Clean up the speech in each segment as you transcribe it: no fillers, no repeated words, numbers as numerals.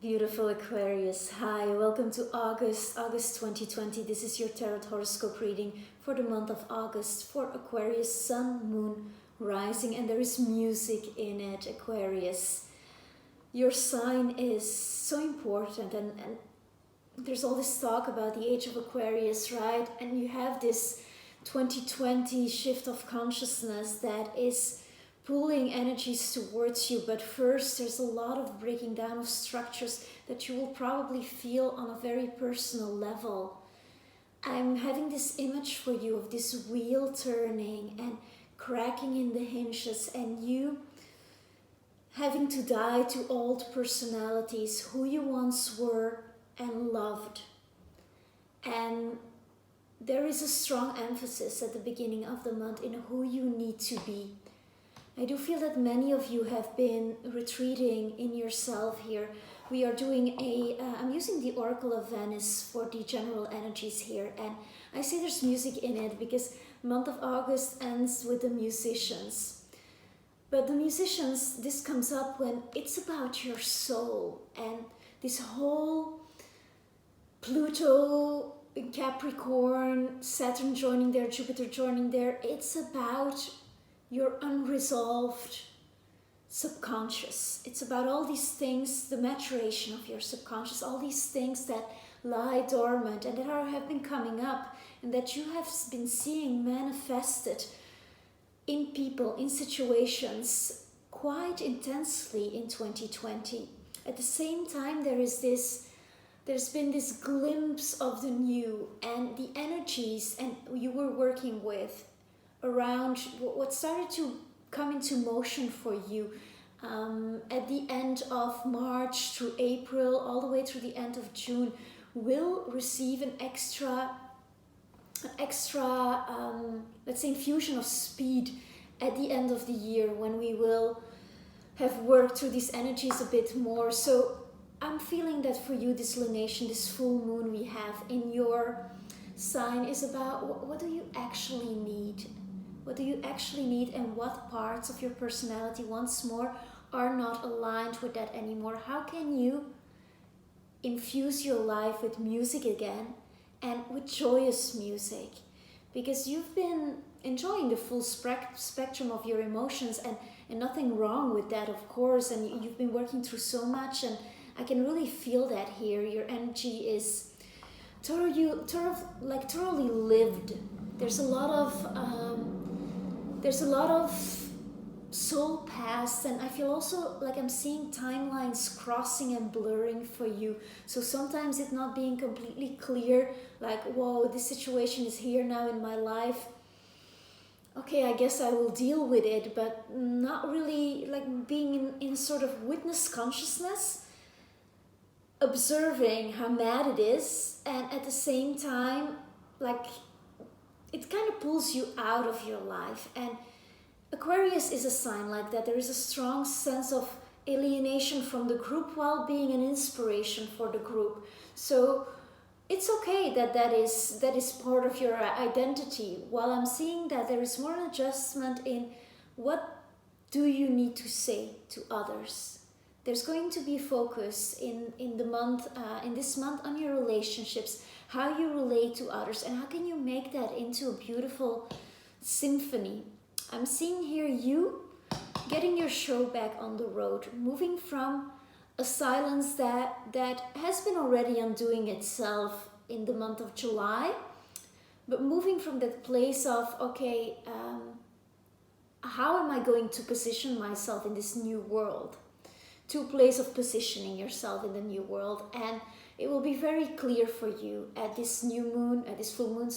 Beautiful Aquarius, hi, welcome to August 2020. This is your tarot horoscope reading for the month of August for Aquarius Sun, Moon, Rising, and there is music in it, Aquarius. Your sign is so important, and there's all this talk about the age of Aquarius, right? And you have this 2020 shift of consciousness that is pulling energies towards you, but first there's a lot of breaking down of structures that you will probably feel on a very personal level. I'm having this image for you of this wheel turning and cracking in the hinges, and you having to die to old personalities, who you once were and loved. And there is a strong emphasis at the beginning of the month in who you need to be. I do feel that many of you have been retreating in yourself here. We are doing I'm using the Oracle of Venice for the general energies here, and I say there's music in it because month of August ends with the musicians. But the musicians, this comes up when it's about your soul, and this whole Pluto, Capricorn, Saturn joining there, Jupiter joining there, it's about your unresolved subconscious. It's about all these things, the maturation of your subconscious, all these things that lie dormant and that have been coming up and that you have been seeing manifested in people, in situations quite intensely in 2020. At the same time, there's been this glimpse of the new, and the energies and you were working with around what started to come into motion for you at the end of March through April, all the way through the end of June, will receive an extra let's say infusion of speed at the end of the year, when we will have worked through these energies a bit more. So I'm feeling that for you, this lunation, this full moon we have in your sign, is about what do you actually need? What do you actually need, and what parts of your personality, once more, are not aligned with that anymore? How can you infuse your life with music again, and with joyous music? Because you've been enjoying the full spectrum of your emotions, and nothing wrong with that, of course, and you've been working through so much, and I can really feel that here. Your energy is thoroughly lived. There's a lot of soul past, and I feel also like I'm seeing timelines crossing and blurring for you. So sometimes it not being completely clear, like, whoa, this situation is here now in my life. Okay, I guess I will deal with it, but not really like being in sort of witness consciousness, observing how mad it is, and at the same time, like, it kind of pulls you out of your life. And Aquarius is a sign like that. There is a strong sense of alienation from the group while being an inspiration for the group. So it's okay that is part of your identity. While I'm seeing that there is more an adjustment in what do you need to say to others. There's going to be focus in this month on your relationships, how you relate to others, and how can you make that into a beautiful symphony. I'm seeing here you getting your show back on the road, moving from a silence that has been already undoing itself in the month of July, but moving from that place of, okay, how am I going to position myself in this new world, to a place of positioning yourself in the new world. And it will be very clear for you at this full moon,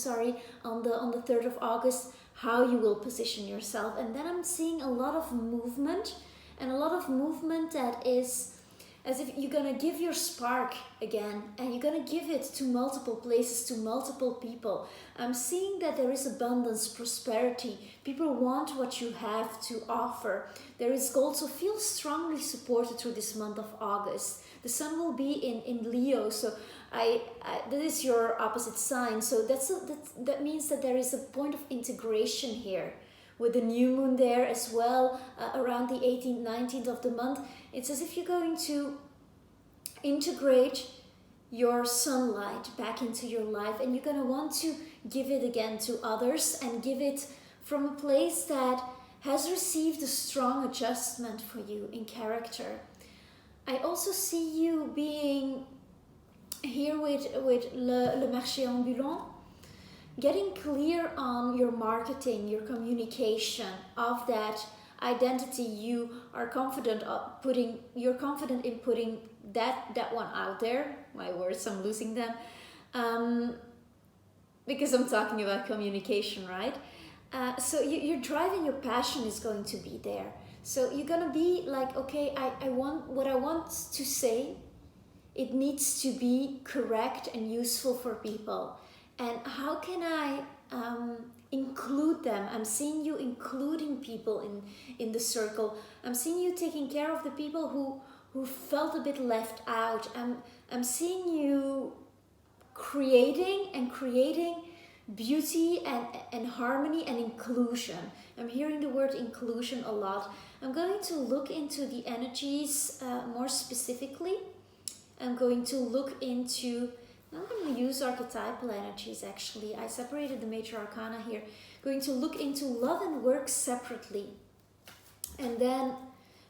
on the 3rd of August, how you will position yourself. And then I'm seeing a lot of movement, and a lot of movement that is as if you're gonna give your spark again, and you're gonna give it to multiple places, to multiple people. I'm seeing that there is abundance, prosperity. People want what you have to offer. There is also feel strongly supported through this month of August. The sun will be in Leo, so that is your opposite sign. So that means that there is a point of integration here, with the new moon there as well, around the 18th, 19th of the month. It's as if you're going to integrate your sunlight back into your life, and you're going to want to give it again to others, and give it from a place that has received a strong adjustment for you in character. I also see you being here with le marché ambulant, getting clear on your marketing, your communication of that identity. You are confident of putting, you're confident in putting that one out there. My words, I'm losing them, because I'm talking about communication, right? So your drive and your passion is going to be there. So you're gonna be like, okay, I want what I want to say. It needs to be correct and useful for people. And how can I include them? I'm seeing you including people in the circle. I'm seeing you taking care of the people who felt a bit left out. I'm seeing you creating beauty and harmony and inclusion. I'm hearing the word inclusion a lot. I'm going to look into the energies more specifically. I'm going to look into, I'm going to use archetypal energies actually. I separated the major arcana here. Going to look into love and work separately. And then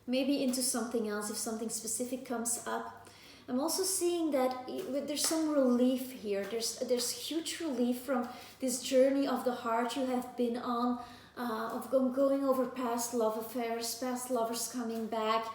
maybe into something else if something specific comes up. I'm also seeing that there's some relief here. There's huge relief from this journey of the heart you have been on, of going over past love affairs, past lovers coming back,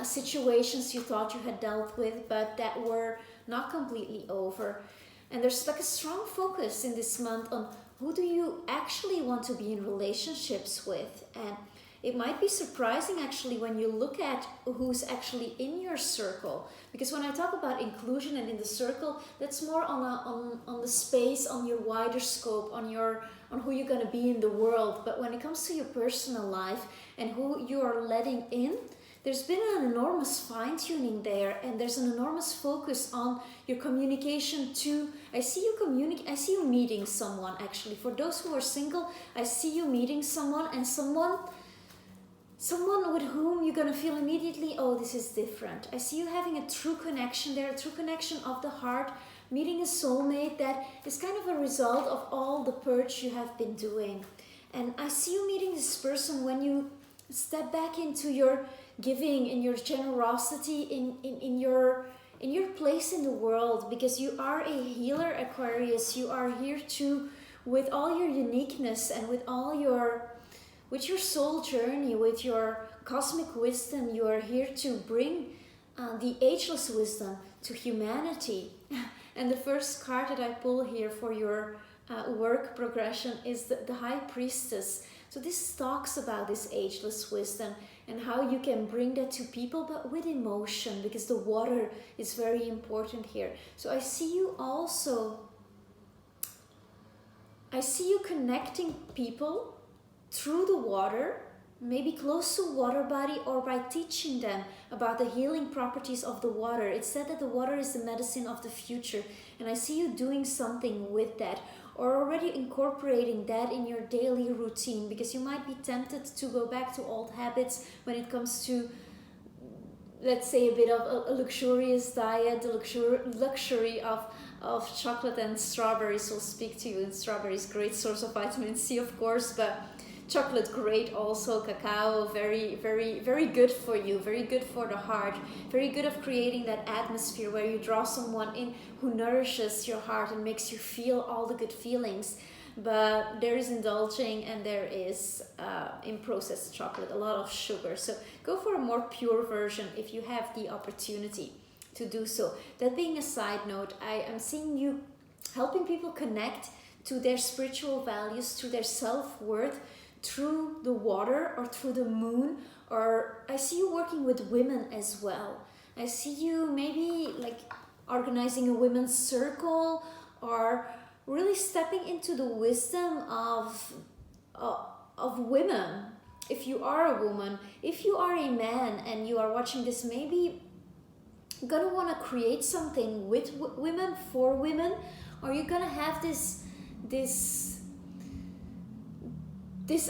situations you thought you had dealt with but that were not completely over. And there's like a strong focus in this month on who do you actually want to be in relationships with. And it might be surprising actually when you look at who's actually in your circle, because when I talk about inclusion and in the circle, that's more on the space, on your wider scope, on who you're going to be in the world. But when it comes to your personal life and who you are letting in, there's been an enormous fine-tuning there, and there's an enormous focus on your communication too. I see you meeting someone actually. For those who are single, I see you meeting someone, and someone with whom you're gonna feel immediately, oh, this is different. I see you having a true connection there, a true connection of the heart, meeting a soulmate that is kind of a result of all the purge you have been doing. And I see you meeting this person when you step back into your giving, in your generosity, in your place in the world, because you are a healer, Aquarius. You are here to, with all your uniqueness and with your soul journey, with your cosmic wisdom, you are here to bring the ageless wisdom to humanity. And the first card that I pull here for your work progression is the High Priestess. So this talks about this ageless wisdom and how you can bring that to people, but with emotion, because the water is very important here. So I see you connecting people through the water, maybe close to water body, or by teaching them about the healing properties of the water. It's said that the water is the medicine of the future, and I see you doing something with that, or already incorporating that in your daily routine, because you might be tempted to go back to old habits when it comes to, let's say, a bit of a luxurious diet, the luxury of chocolate and strawberries will speak to you. And strawberries, great source of vitamin C, of course, but chocolate great also. Cacao, very, very, very good for you, very good for the heart, very good of creating that atmosphere where you draw someone in who nourishes your heart and makes you feel all the good feelings. But there is indulging, and there is in processed chocolate a lot of sugar. So go for a more pure version if you have the opportunity to do so. That being a side note, I am seeing you helping people connect to their spiritual values, to their self-worth, through the water or through the moon. Or I see you working with women as well. I see you maybe like organizing a women's circle, or really stepping into the wisdom of women. If you are a woman, if you are a man and you are watching this, maybe gonna want to create something with women, for women, or you're gonna have this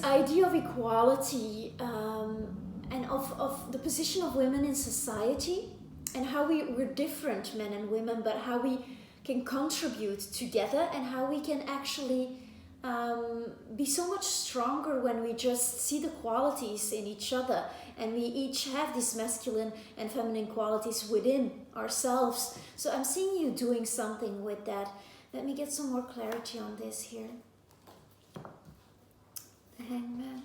idea of equality and of the position of women in society. and how we're different, men and women, but how we can contribute together, and how we can actually be so much stronger when we just see the qualities in each other, and we each have these masculine and feminine qualities within ourselves. So I'm seeing you doing something with that. Let me get some more clarity on this here. The Hangman.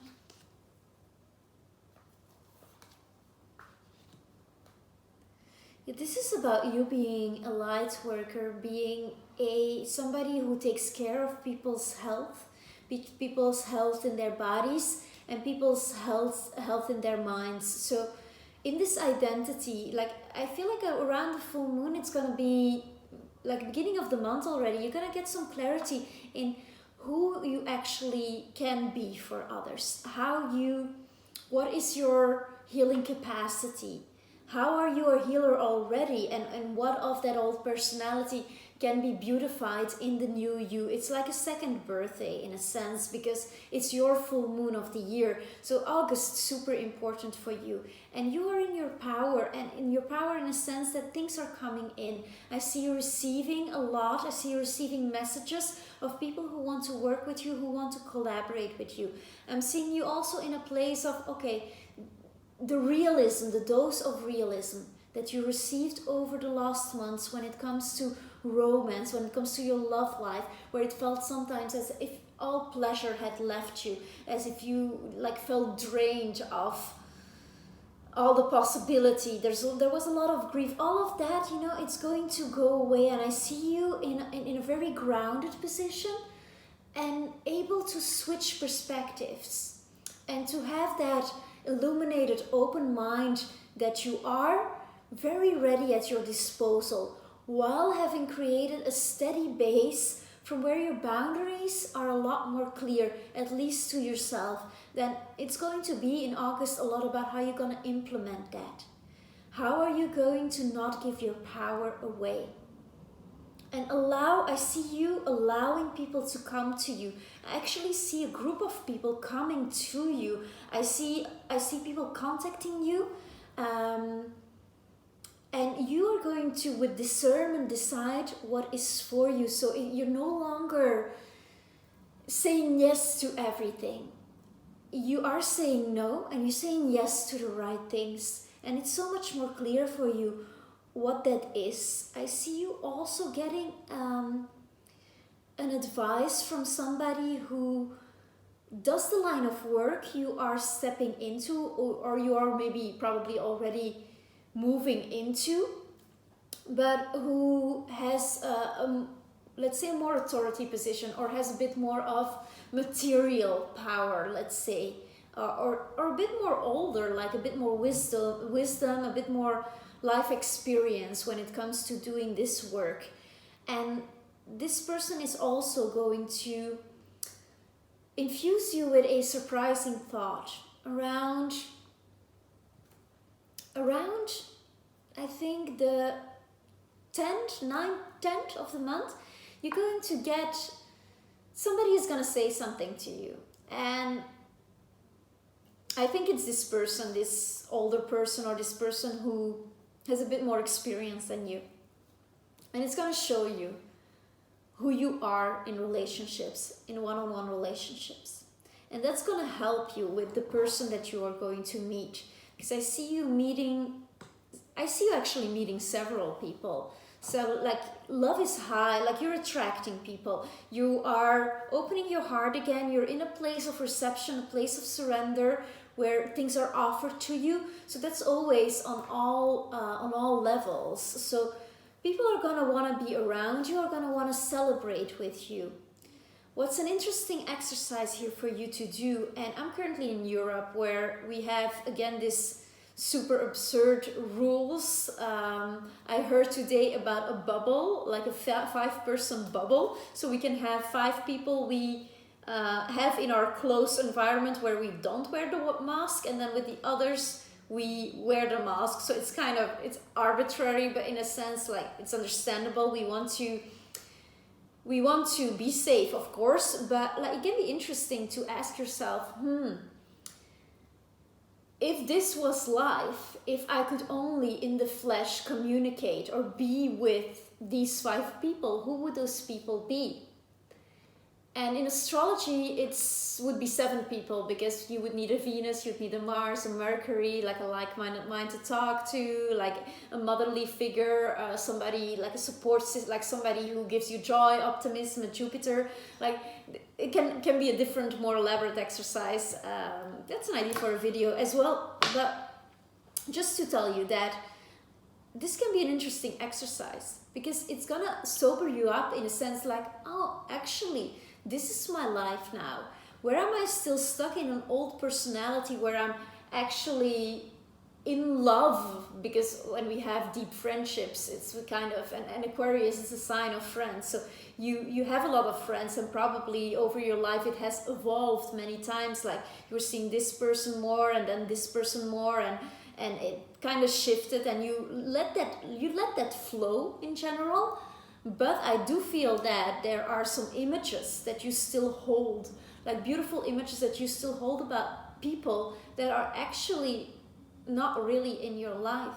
Yeah, this is about you being a light worker, being somebody who takes care of people's health in their bodies, and people's health in their minds. So in this identity, like I feel like around the full moon, it's gonna be like beginning of the month already, you're gonna get some clarity in who you actually can be for others. What is your healing capacity? How are you a healer already? And what of that old personality can be beautified in the new you? It's like a second birthday in a sense, because it's your full moon of the year. So August, super important for you. And you are in your power, and in your power in a sense that things are coming in. I see you receiving a lot. I see you receiving messages of people who want to work with you, who want to collaborate with you. I'm seeing you also in a place of, okay, the realism, the dose of realism that you received over the last months when it comes to romance, when it comes to your love life, where it felt sometimes as if all pleasure had left you, as if you like felt drained of all the possibility. There was a lot of grief. All of that, it's going to go away, and I see you in a very grounded position and able to switch perspectives and to have that illuminated, open mind that you are very ready at your disposal, while having created a steady base from where your boundaries are a lot more clear, at least to yourself. Then it's going to be in August a lot about how you're going to implement that. How are you going to not give your power away? And I see you allowing people to come to you. I actually see a group of people coming to you. I see people contacting you. And you are going to, with discernment, decide what is for you. So you're no longer saying yes to everything. You are saying no, and you're saying yes to the right things. And it's so much more clear for you what that is. I see you also getting an advice from somebody who does the line of work you are stepping into, or you are probably already moving into, but who has let's say a more authority position, or has a bit more of material power, let's say, or a bit more older, like a bit more wisdom, a bit more life experience when it comes to doing this work. And this person is also going to infuse you with a surprising thought around I think the 10th of the month. You're going to get, somebody is going to say something to you, and I think it's this person, this older person, or this person who has a bit more experience than you, and it's going to show you who you are in relationships, in one-on-one relationships. And that's going to help you with the person that you are going to meet, because I see you actually meeting several people. So like love is high, like you're attracting people, you are opening your heart again, you're in a place of reception, a place of surrender, where things are offered to you. So that's always on all levels. So people are going to want to be around you, are going to want to celebrate with you. What's an interesting exercise here for you to do, and I'm currently in Europe, where we have again this super absurd rules. I heard today about a bubble, like a 5-person bubble, so we can have 5 people we have in our close environment where we don't wear the mask, and then with the others we wear the mask. So it's arbitrary, but in a sense, like, it's understandable. We want to be safe, of course, but like it can be interesting to ask yourself, if this was life, if I could only in the flesh communicate or be with these 5 people, who would those people be? And in astrology, would be 7 people, because you would need a Venus, you'd need a Mars, a Mercury, like a like-minded mind to talk to, like a motherly figure, somebody like a support system, like somebody who gives you joy, optimism, a Jupiter. Like it can be a different, more elaborate exercise. That's an idea for a video as well. But just to tell you that this can be an interesting exercise, because it's gonna sober you up in a sense, like, oh, actually, this is my life now. Where am I still stuck in an old personality where I'm actually in love? Because when we have deep friendships, it's kind of, and Aquarius is a sign of friends. So you have a lot of friends, and probably over your life it has evolved many times. Like you're seeing this person more and then this person more, and it kind of shifted, and you let that flow in general. But I do feel that there are some images that you still hold, like beautiful images that you still hold about people that are actually not really in your life,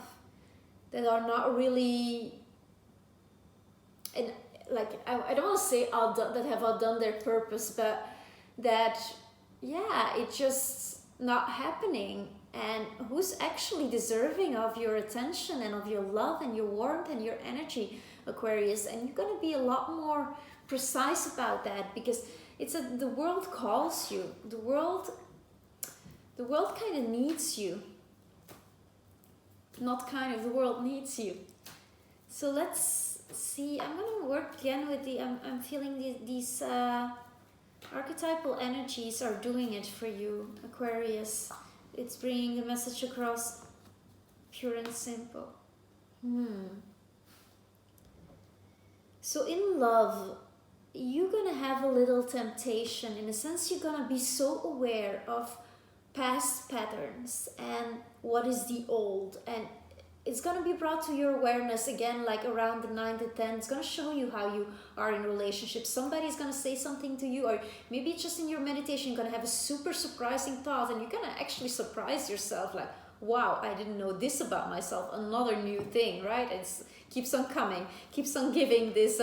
that are not really, and like I don't want to say that have outdone their purpose, but that, yeah, it's just not happening. And who's actually deserving of your attention and of your love and your warmth and your energy, Aquarius? And you're going to be a lot more precise about that, because the world calls you. The world kind of needs you. Not kind of, the world needs you. So let's see. I'm going to work again with I'm feeling these archetypal energies are doing it for you, Aquarius. It's bringing the message across, pure and simple. So in love, you're gonna have a little temptation. In a sense, you're gonna be so aware of past patterns and what is the old, and it's gonna be brought to your awareness again, like around the 9 to 10. It's gonna show you how you are in relationships. Somebody's gonna say something to you, or maybe just in your meditation, you're gonna have a super surprising thought, and you're gonna actually surprise yourself, like, wow, I didn't know this about myself. Another new thing, right? It keeps on coming, keeps on giving this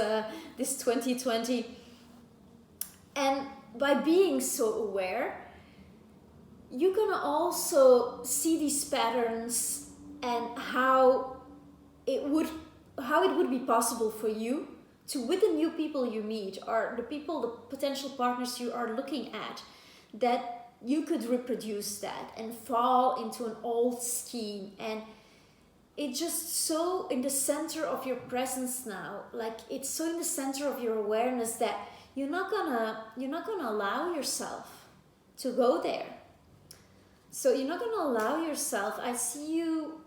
2020. And by being so aware, you're gonna also see these patterns and how it would be possible for you to, with the new people you meet, or the potential partners you are looking at, that you could reproduce that and fall into an old scheme. And it's just so in the center of your presence now, like it's so in the center of your awareness, that you're not gonna allow yourself to go there. So you're not gonna allow yourself. I see you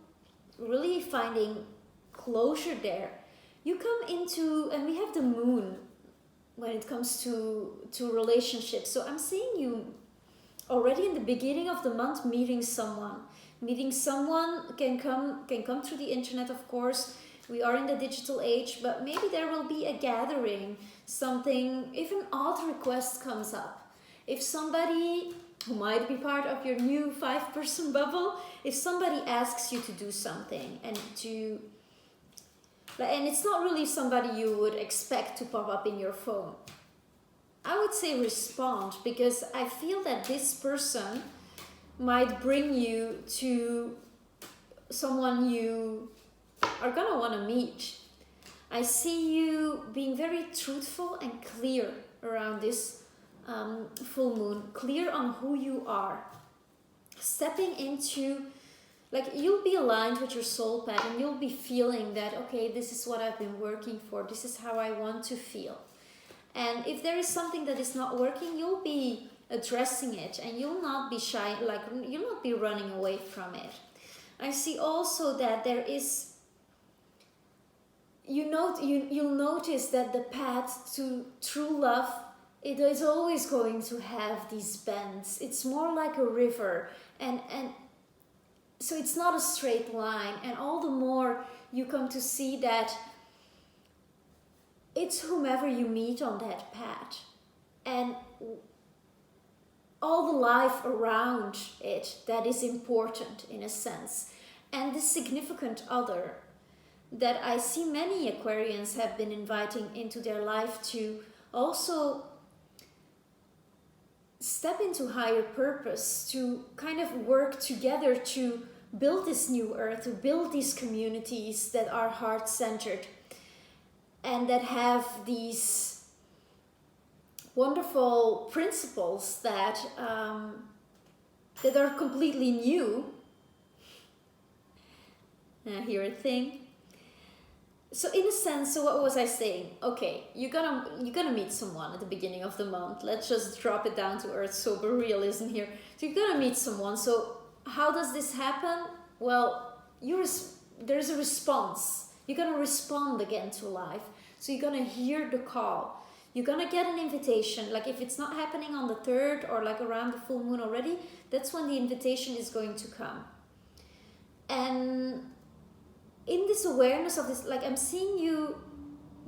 really finding closure there. You come into, and we have the moon when it comes to relationships. So I'm seeing you already in the beginning of the month meeting someone. Meeting someone can come through the internet, of course. We are in the digital age, but maybe there will be a gathering, something, if an odd request comes up. If somebody who might be part of your new 5-person bubble, if somebody asks you to do something, and it's not really somebody you would expect to pop up in your phone, I would say respond, because I feel that this person might bring you to someone you are gonna want to meet. I see you being very truthful and clear around this full moon, clear on who you are, stepping into, like, you'll be aligned with your soul pattern. You'll be feeling that, okay, this is what I've been working for, this is how I want to feel. And if there is something that is not working, you'll be addressing it, and you'll not be shy, like you'll not be running away from it. I see also that there is, you'll notice that the path to true love, it is always going to have these bends. It's more like a river, and so it's not a straight line. And all the more you come to see that it's whomever you meet on that path. And all the life around it that is important in a sense. And this significant other that I see many Aquarians have been inviting into their life to also step into higher purpose, to kind of work together to build this new earth, to build these communities that are heart-centered and that have these wonderful principles that that are completely new. Here a thing. So in a sense, so what was I saying? Okay, you're gonna meet someone at the beginning of the month. Let's just drop it down to earth, sober realism here. So you're gonna meet someone. So how does this happen? Well, there's a response. You're gonna respond again to life. So you're gonna hear the call. You're gonna get an invitation. Like if it's not happening on the 3rd or like around the full moon already, that's when the invitation is going to come. And in this awareness of this, like I'm seeing you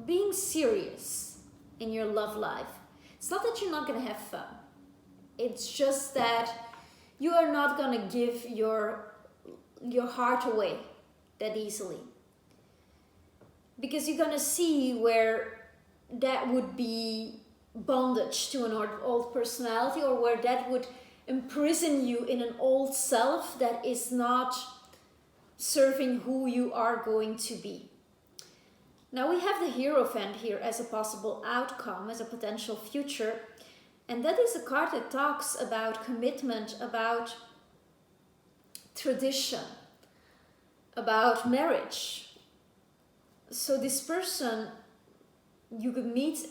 being serious in your love life. It's not that you're not going to have fun. It's just that you are not going to give your heart away that easily. Because you're going to see where that would be bondage to an old personality, or where that would imprison you in an old self that is not serving who you are going to be. Now we have the Hierophant here as a possible outcome, as a potential future, and that is a card that talks about commitment, about tradition, about marriage. So this person you could meet,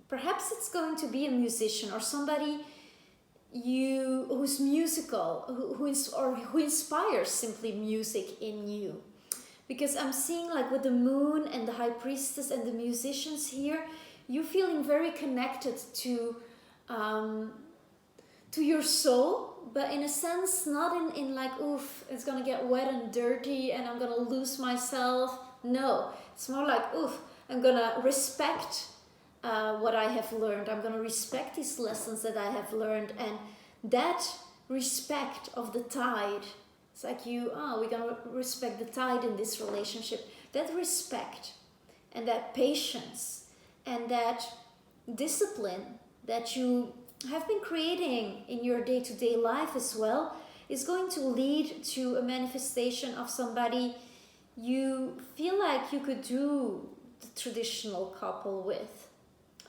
perhaps it's going to be a musician or somebody who's musical, who inspires simply music in you. Because I'm seeing like with the moon and the high priestess and the musicians here, you're feeling very connected to your soul, but in a sense not in like, oof, it's gonna get wet and dirty and I'm gonna lose myself. No, it's more like, oof, I'm gonna respect what I have learned. I'm going to respect these lessons that I have learned, and that respect of the tide. It's like we're going to respect the tide in this relationship. That respect and that patience and that discipline that you have been creating in your day-to-day life as well is going to lead to a manifestation of somebody you feel like you could do the traditional couple with.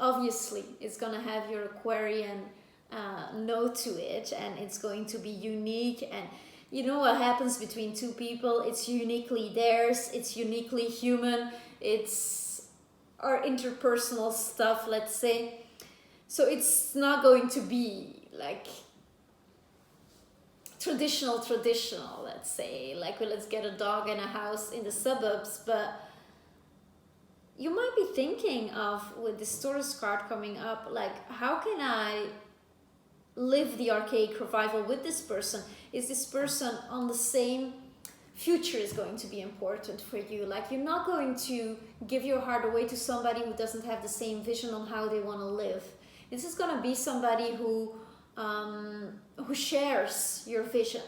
Obviously, it's going to have your Aquarian note to it, and it's going to be unique. And you know what happens between two people? It's uniquely theirs, it's uniquely human, it's our interpersonal stuff, let's say. So it's not going to be like traditional, let's say. Like, well, let's get a dog and a house in the suburbs, but you might be thinking of, with this Taurus card coming up, like, how can I live the archaic revival with this person? Is this person on the same future is going to be important for you? Like, you're not going to give your heart away to somebody who doesn't have the same vision on how they want to live. This is going to be somebody who shares your vision,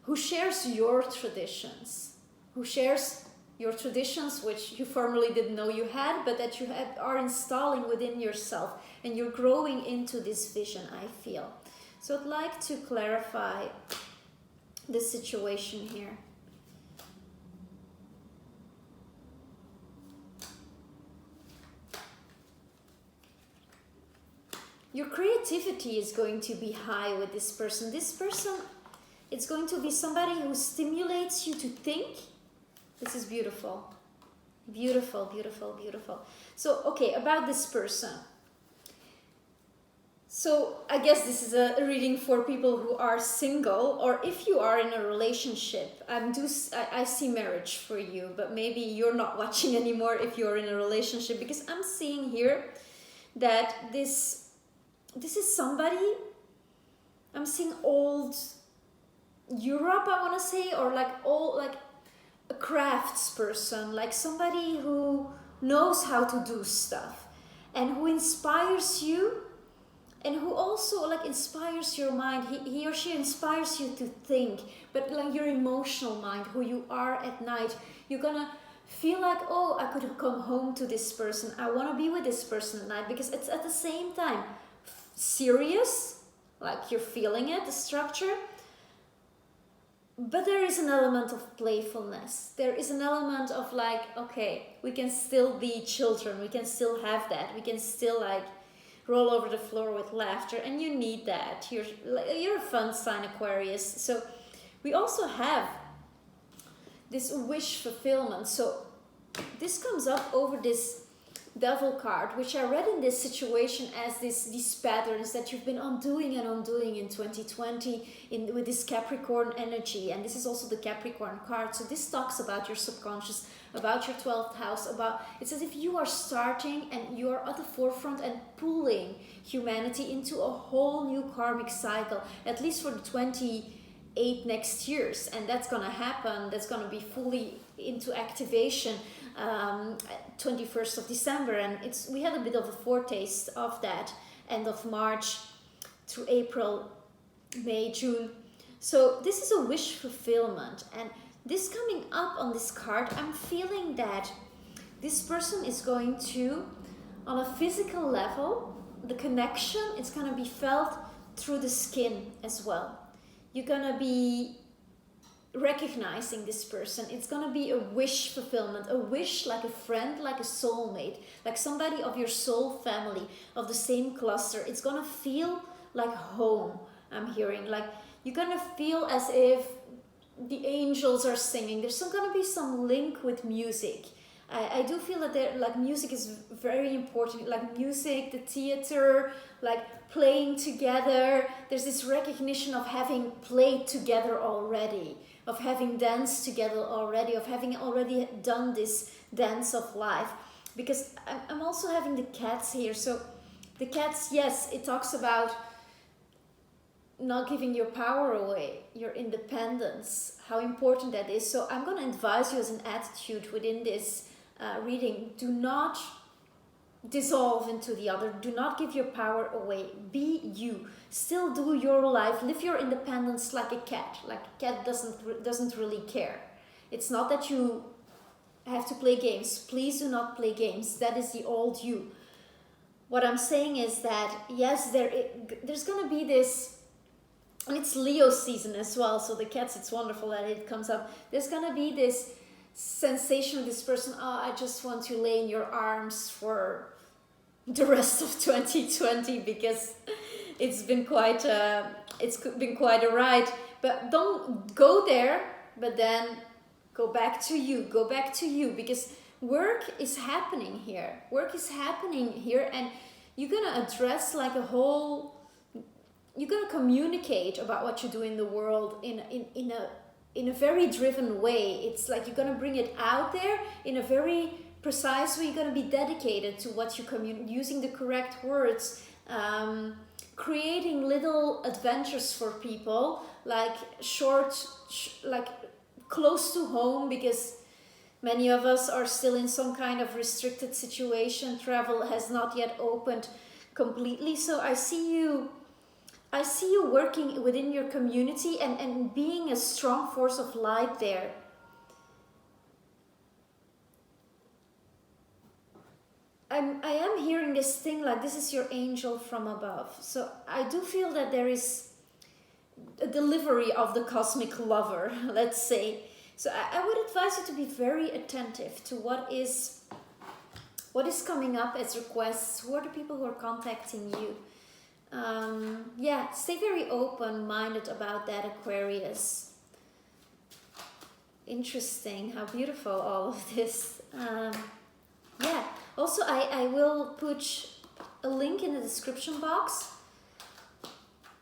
who shares your traditions, who shares your traditions which you formerly didn't know you had, but that you are installing within yourself, and you're growing into this vision, I feel. So I'd like to clarify the situation here. Your creativity is going to be high with this person. This person, it's going to be somebody who stimulates you to think. This is beautiful. Beautiful, beautiful, beautiful. So, okay, about this person. So, I guess this is a reading for people who are single, or if you are in a relationship. I see marriage for you, but maybe you're not watching anymore if you're in a relationship, because I'm seeing here that this is somebody, I'm seeing old Europe, I want to say, or like old, like a crafts person, like somebody who knows how to do stuff and who inspires you and who also like inspires your mind. He or she inspires you to think, but like your emotional mind, who you are at night, you're gonna feel like, oh, I could come home to this person, I want to be with this person at night, because it's at the same time serious, like you're feeling it, the structure, but there is an element of playfulness. There is an element of like, okay, we can still be children, we can still have that, we can still like roll over the floor with laughter, and you need that. You're a fun sign, Aquarius. So we also have this wish fulfillment. So this comes up over this Devil card, which I read in this situation as these patterns that you've been undoing and undoing in 2020 with this Capricorn energy. And this is also the Capricorn card. So this talks about your subconscious, about your 12th house, it's as if you are starting and you are at the forefront and pulling humanity into a whole new karmic cycle, at least for the 28 next years. And that's going to happen. That's going to be fully into activation 21st of December, and we had a bit of a foretaste of that end of March through April, May, June. So this is a wish fulfillment, and this coming up on this card, I'm feeling that this person is going to, on a physical level, the connection, it's going to be felt through the skin as well. You're going to be recognizing this person. It's going to be a wish fulfillment, a wish like a friend, like a soulmate, like somebody of your soul family, of the same cluster. It's going to feel like home. I'm hearing like you're going to feel as if the angels are singing. There's going to be some link with music. I do feel that like music is very important, like music, the theater, like playing together. There's this recognition of having played together already, of having danced together already, of having already done this dance of life. Because I'm also having the cats here. So the cats, yes, it talks about not giving your power away, your independence, how important that is. So I'm going to advise you as an attitude within this reading, do not dissolve into the other, do not give your power away, be you, still do your life, live your independence like a cat. Like a cat doesn't really care. It's not that you have to play games. Please do not play games. That is the old you. What I'm saying is that yes, there's going to be this, and it's Leo season as well, so the cats, it's wonderful that it comes up. There's going to be this sensation of this person, oh, I just want to lay in your arms for the rest of 2020, because it's been quite a ride. But don't go there, but then go back to you, because work is happening here, and you're gonna address like a whole, you're gonna communicate about what you do in the world in a very driven way. It's like you're gonna bring it out there in a very precise way. You're gonna be dedicated to what you communicate, using the correct words, creating little adventures for people, like like close to home, because many of us are still in some kind of restricted situation. Travel has not yet opened completely. So I see you working within your community and being a strong force of light there. I am hearing this thing like this is your angel from above. So I do feel that there is a delivery of the cosmic lover, let's say. So I would advise you to be very attentive to what is coming up as requests. Who are the people who are contacting you? Stay very open-minded about that, Aquarius. Interesting, how beautiful all of this. Also I will put a link in the description box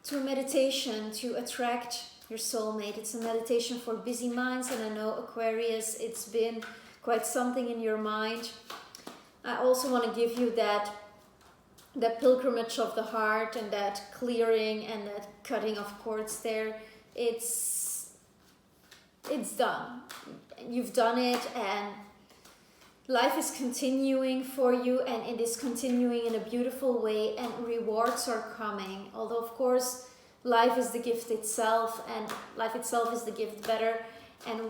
to a meditation to attract your soulmate. It's a meditation for busy minds, and I know, Aquarius, it's been quite something in your mind. I also want to give you that pilgrimage of the heart, and that clearing and that cutting of cords there. It's done. You've done it, and life is continuing for you, and it is continuing in a beautiful way, and rewards are coming. Although of course life is the gift itself, and life itself is the gift better, and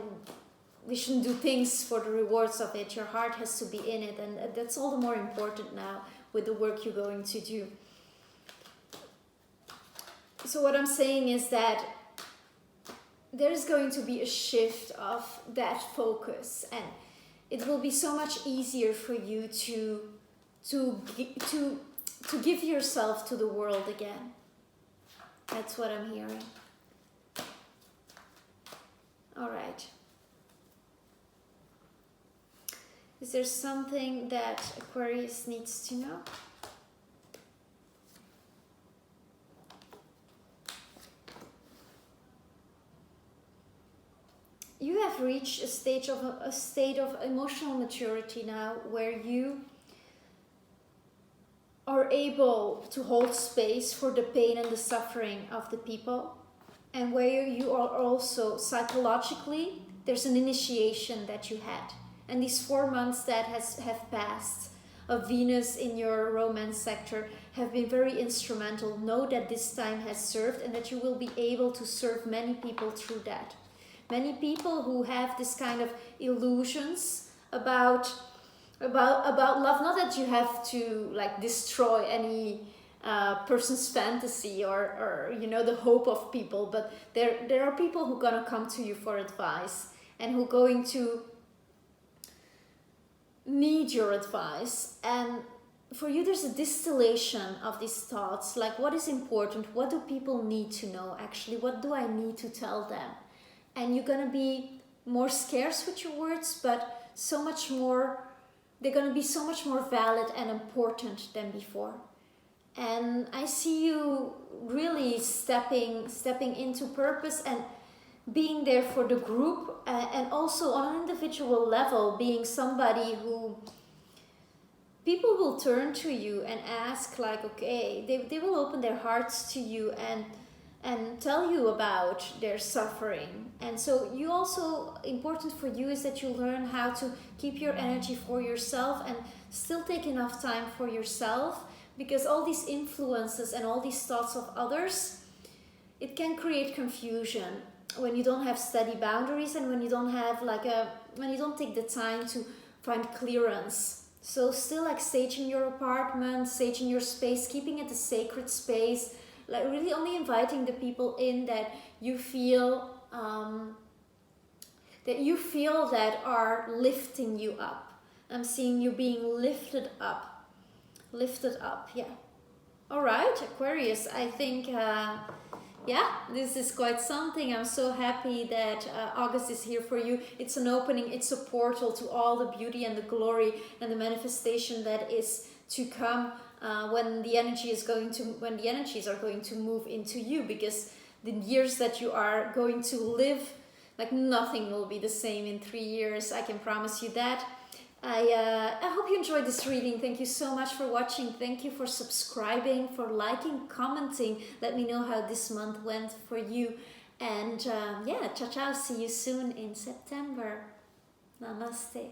we shouldn't do things for the rewards of it. Your heart has to be in it, and that's all the more important now with the work you're going to do. So what I'm saying is that there's going to be a shift of that focus, and it will be so much easier for you to give yourself to the world again. That's what I'm hearing. All right. Is there something that Aquarius needs to know? You have reached a state of emotional maturity now, where you are able to hold space for the pain and the suffering of the people, and where you are also psychologically, there's an initiation that you had. And these 4 months that have passed of Venus in your romance sector have been very instrumental. Know that this time has served, and that you will be able to serve many people through that. Many people who have this kind of illusions about love, not that you have to like destroy any person's fantasy or you know, the hope of people, but there are people who are gonna come to you for advice, and who are going to need your advice. And for you, there's a distillation of these thoughts, like what is important, what do people need to know actually, what do I need to tell them? And you're gonna be more scarce with your words, but so much more, they're gonna be so much more valid and important than before. And I see you really stepping into purpose and being there for the group, and also on an individual level, being somebody who people will turn to you and ask, like, okay, they will open their hearts to you and tell you about their suffering. And so you also, important for you is that you learn how to keep your energy for yourself and still take enough time for yourself, because all these influences and all these thoughts of others, it can create confusion when you don't have steady boundaries, and when you don't have when you don't take the time to find clearance. So still, like, staging your apartment, staging your space, keeping it a sacred space, like really only inviting the people in that you feel that are lifting you up. I'm seeing you being lifted up, yeah. All right, Aquarius, I think yeah, this is quite something. I'm so happy that August is here for you. It's an opening, it's a portal to all the beauty and the glory and the manifestation that is to come when the energies are going to move into you, because the years that you are going to live, like, nothing will be the same in 3 years. I can promise you that. I hope you enjoyed this reading. Thank you so much for watching. Thank you for subscribing, for liking, commenting. Let me know how this month went for you. And yeah, ciao ciao. See you soon in September. Namaste.